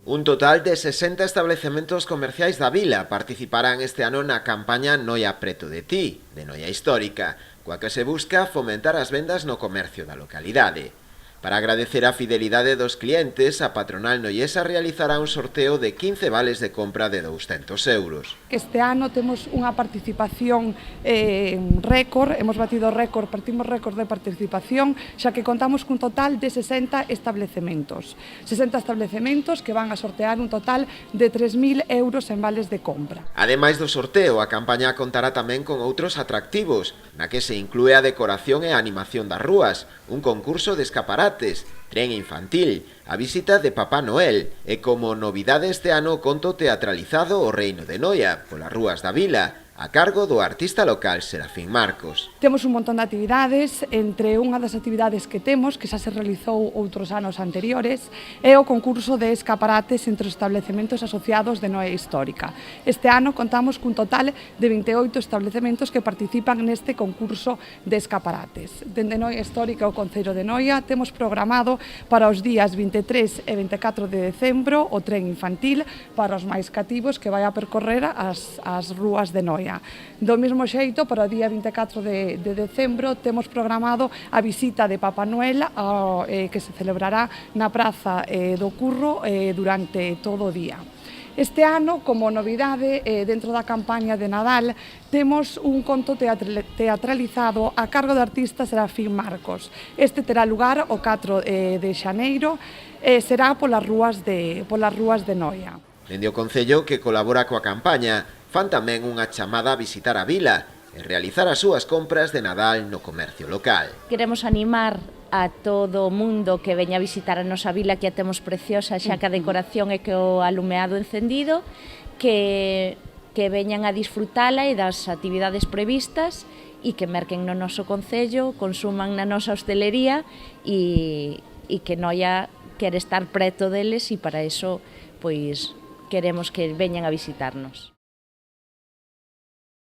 Un total de 60 establecementos comerciais da vila participarán este ano na campaña Noia preto de ti, de Noia Histórica, coa que se busca fomentar as vendas no comercio da localidade. Para agradecer a fidelidade dos clientes, a patronal noiesa realizará un sorteo de 15 vales de compra de 200 euros. Este ano temos unha participación récord, partimos récord de participación, xa que contamos cun total de 60 estabelecementos. 60 estabelecementos que van a sortear un total de 3.000 euros en vales de compra. Ademais do sorteo, a campaña contará tamén con outros atractivos, na que se inclúe a decoración e a animación das rúas, un concurso de escaparates, tren infantil, a visita de Papá Noel e como novidade este ano o conto teatralizado O Reino de Noia, polas rúas da vila, a cargo do artista local Serafín Marcos. Temos un montón de actividades, entre unha das actividades que temos, que xa se realizou outros anos anteriores, é o concurso de escaparates entre os establecementos asociados de Noia Histórica. Este ano contamos cun total de 28 establecementos que participan neste concurso de escaparates. Dende Noia Histórica ao Concello de Noia temos programado para os días 23 e 24 de decembro o tren infantil para os máis cativos que vai a percorrer as rúas de Noia. Do mesmo xeito, para o día 24 de decembro, temos programado a visita de Papá Noel que se celebrará na Praza do Curro durante todo o día. Este ano, como novidade, dentro da campaña de Nadal, temos un conto teatralizado a cargo do artista Serafín Marcos. Este terá lugar o 4 de xaneiro e será polas rúas de Noia. Dende o Concello, que colabora coa campaña, fan tamén unha chamada a visitar a vila e realizar as súas compras de Nadal no comercio local. Queremos animar a todo o mundo que veña a visitar a nosa vila, que a temos preciosa, xa que a decoración e que o alumeado encendido, que veñan a disfrutala e das actividades previstas e que merquen no noso concello, consuman na nosa hostelería e que Noia quere estar preto deles e para iso pois queremos que veñan a visitarnos.